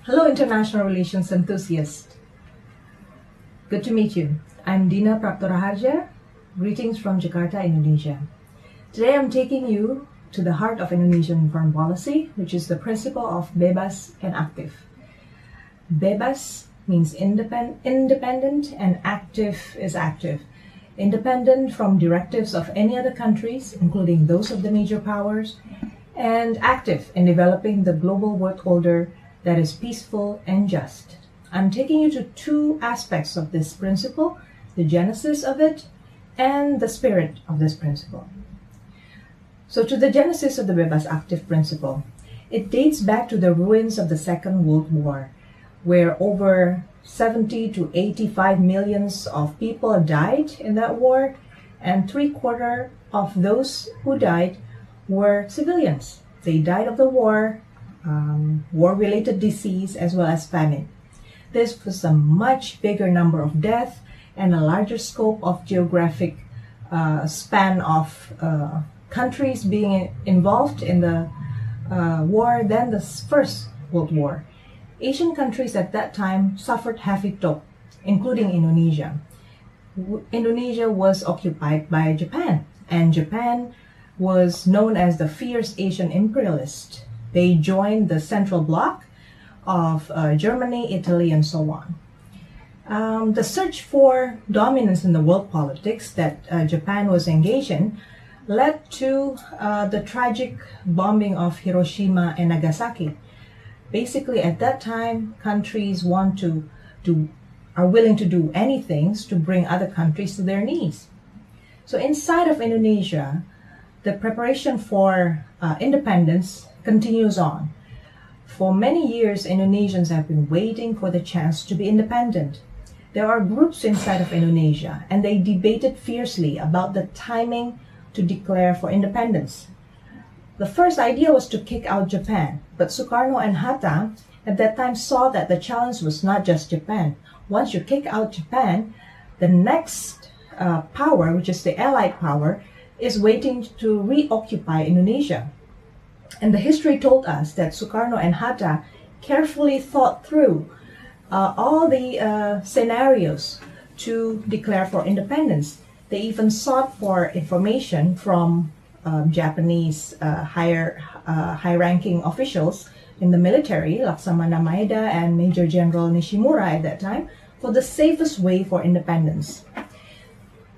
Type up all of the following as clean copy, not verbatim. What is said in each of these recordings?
Hello, international relations enthusiasts. Good to meet you. I'm Dina Praptoraharja. Greetings from Jakarta, Indonesia. Today I'm taking you to the heart of Indonesian foreign policy, which is the principle of Bebas and Aktif. Bebas means independent and Aktif is active. Independent from directives of any other countries, including those of the major powers, and active in developing the global world order that is peaceful and just. I'm taking you to two aspects of this principle, the genesis of it and the spirit of this principle. So to the genesis of the Bebas Aktif principle, it dates back to the ruins of the Second World War, where over 70 to 85 millions of people died in that war, and 3/4 of those who died were civilians. They died of the war, war-related disease, as well as famine. This was a much bigger number of deaths and a larger scope of geographic span of countries being involved in the war than the First World War. Asian countries at that time suffered heavy toll, including Indonesia. Indonesia was occupied by Japan, and Japan was known as the fierce Asian imperialist. They joined the Central Bloc of Germany, Italy, and so on. The search for dominance in the world politics that Japan was engaged in led to the tragic bombing of Hiroshima and Nagasaki. Basically, at that time, countries are willing to do anything to bring other countries to their knees. So inside of Indonesia, the preparation for independence continues on. For many years, Indonesians have been waiting for the chance to be independent. There are groups inside of Indonesia, and they debated fiercely about the timing to declare for independence. The first idea was to kick out Japan, but Sukarno and Hatta at that time saw that the challenge was not just Japan. Once you kick out Japan, the next power, which is the Allied power, is waiting to reoccupy Indonesia. And the history told us that Sukarno and Hatta carefully thought through all the scenarios to declare for independence. They even sought for information from Japanese high-ranking officials in the military, Laksamana Maeda and Major General Nishimura at that time, for the safest way for independence.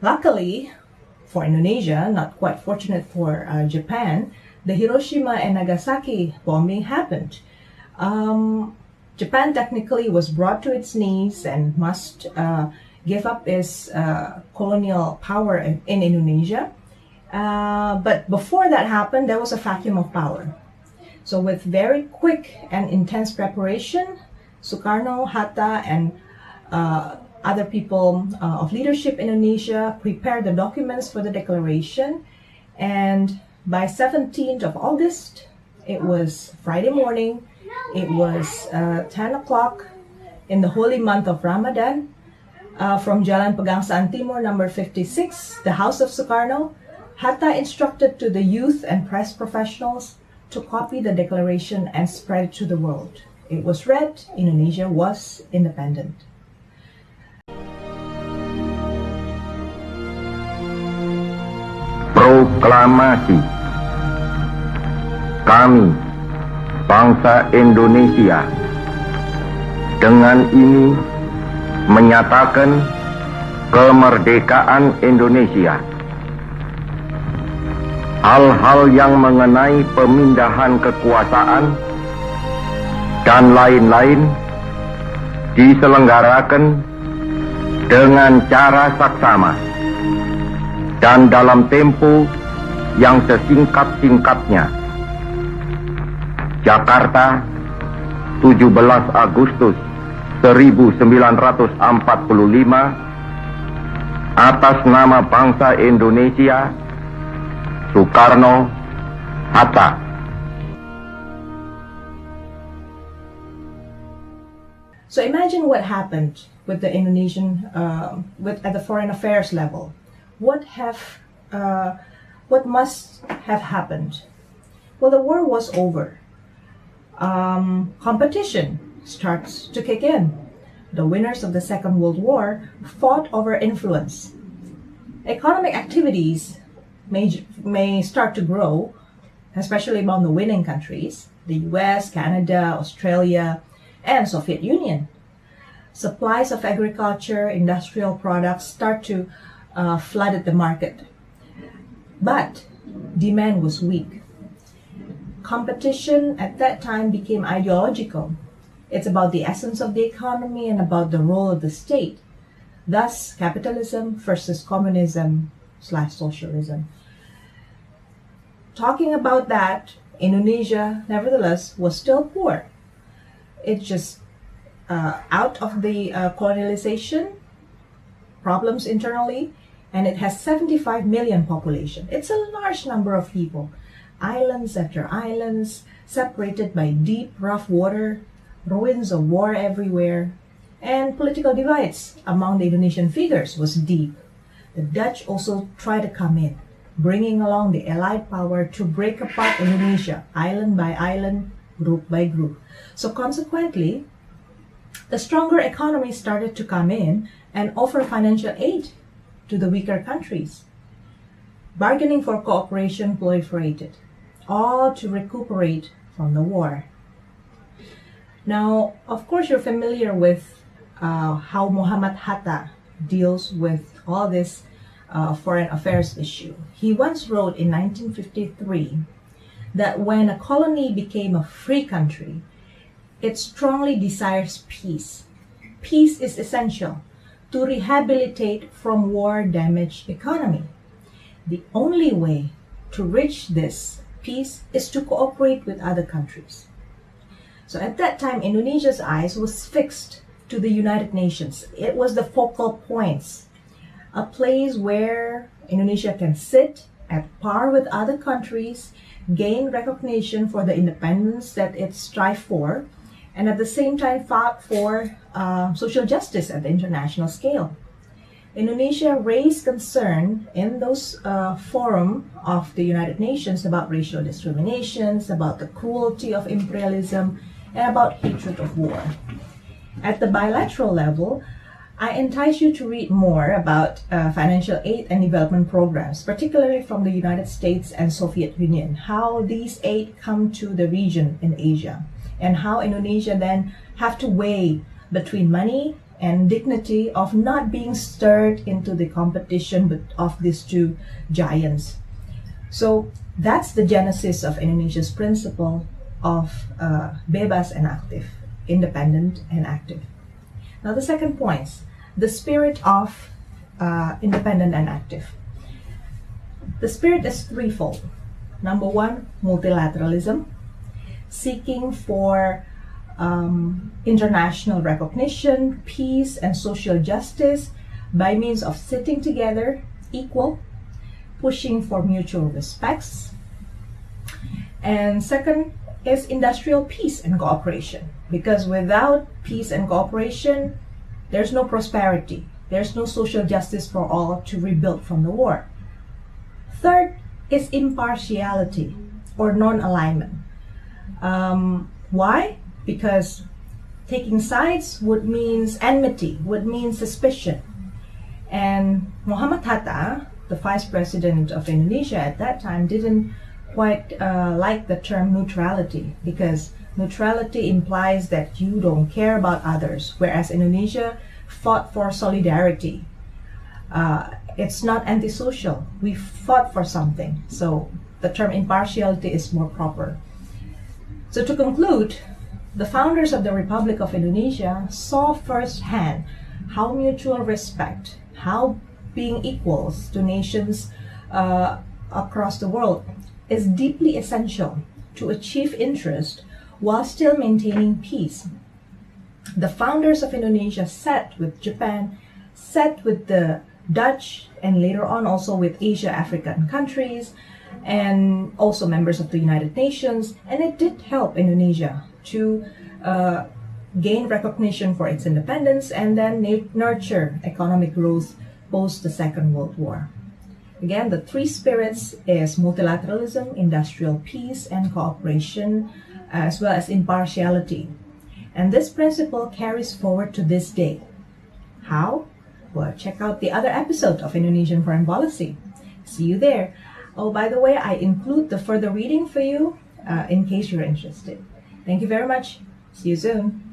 Luckily, for Indonesia, not quite fortunate for Japan, the Hiroshima and Nagasaki bombing happened. Japan technically was brought to its knees and must give up its colonial power in Indonesia. But before that happened, there was a vacuum of power. So with very quick and intense preparation, Sukarno, Hatta, and other people of leadership in Indonesia prepared the documents for the declaration, and by 17th of August, it was Friday morning, it was 10 o'clock in the holy month of Ramadan, from Jalan Pegangsaan Timur number 56, the house of Sukarno, Hatta instructed to the youth and press professionals to copy the declaration and spread it to the world. It was read, Indonesia was independent. Proklamasi. Kami, bangsa Indonesia, dengan ini menyatakan kemerdekaan Indonesia. Hal-hal yang mengenai pemindahan kekuasaan dan lain-lain diselenggarakan dengan cara saksama dan dalam tempo yang sesingkat-singkatnya. Jakarta, 17 Agustus 1945, atas nama bangsa Indonesia, Sukarno, Hatta. So imagine what happened with the Indonesian, at the foreign affairs level. What must have happened? Well, the war was over. Competition starts to kick in. The winners of the Second World War fought over influence. Economic activities may start to grow, especially among the winning countries, the US, Canada, Australia, and Soviet Union. Supplies of agriculture, industrial products start to flood the market. But demand was weak. Competition at that time became ideological. It's about the essence of the economy and about the role of the state. Thus, capitalism versus communism/socialism. Talking about that, Indonesia, nevertheless, was still poor. It just out of the colonialization, problems internally, and it has 75 million population. It's a large number of people. Islands after islands, separated by deep, rough water, ruins of war everywhere, and political divides among the Indonesian figures was deep. The Dutch also tried to come in, bringing along the Allied power to break apart Indonesia, island by island, group by group. So consequently, the stronger economies started to come in and offer financial aid to the weaker countries. Bargaining for cooperation proliferated, all to recuperate from the war. Now, of course, you're familiar with how Muhammad Hatta deals with all this foreign affairs issue. He once wrote in 1953 that when a colony became a free country, it strongly desires peace. Peace is essential to rehabilitate from war-damaged economy. The only way to reach this peace is to cooperate with other countries. So at that time, Indonesia's eyes was fixed to the United Nations. It was the focal points, a place where Indonesia can sit at par with other countries, gain recognition for the independence that it strives for, and at the same time fought for social justice at the international scale. Indonesia raised concern in those forum of the United Nations about racial discriminations, about the cruelty of imperialism, and about hatred of war. At the bilateral level, I entice you to read more about financial aid and development programs, particularly from the United States and Soviet Union, how these aid come to the region in Asia, and how Indonesia then have to weigh between money and dignity of not being stirred into the competition of these two giants. So that's the genesis of Indonesia's principle of Bebas and Aktif, independent and active. Now the second point, the spirit of independent and active. The spirit is threefold. Number one, multilateralism, seeking for international recognition, peace, and social justice by means of sitting together, equal, pushing for mutual respects. And second is industrial peace and cooperation, because without peace and cooperation, there's no prosperity, there's no social justice for all to rebuild from the war. Third is impartiality or non-alignment. Why? Because taking sides would mean enmity, would mean suspicion. And Muhammad Hatta, the vice president of Indonesia at that time, didn't quite like the term neutrality, because neutrality implies that you don't care about others, whereas Indonesia fought for solidarity. It's not antisocial. We fought for something. So the term impartiality is more proper. So to conclude, the founders of the Republic of Indonesia saw firsthand how mutual respect, how being equals to nations across the world is deeply essential to achieve interest while still maintaining peace. The founders of Indonesia sat with Japan, sat with the Dutch, and later on also with Asia African countries, and also members of the United Nations, and it did help Indonesia to gain recognition for its independence and then nurture economic growth post the Second World War. Again, the three spirits is multilateralism, industrial peace, and cooperation, as well as impartiality. And this principle carries forward to this day. How? Well, check out the other episode of Indonesian Foreign Policy. See you there. Oh, by the way, I include the further reading for you in case you're interested. Thank you very much. See you soon.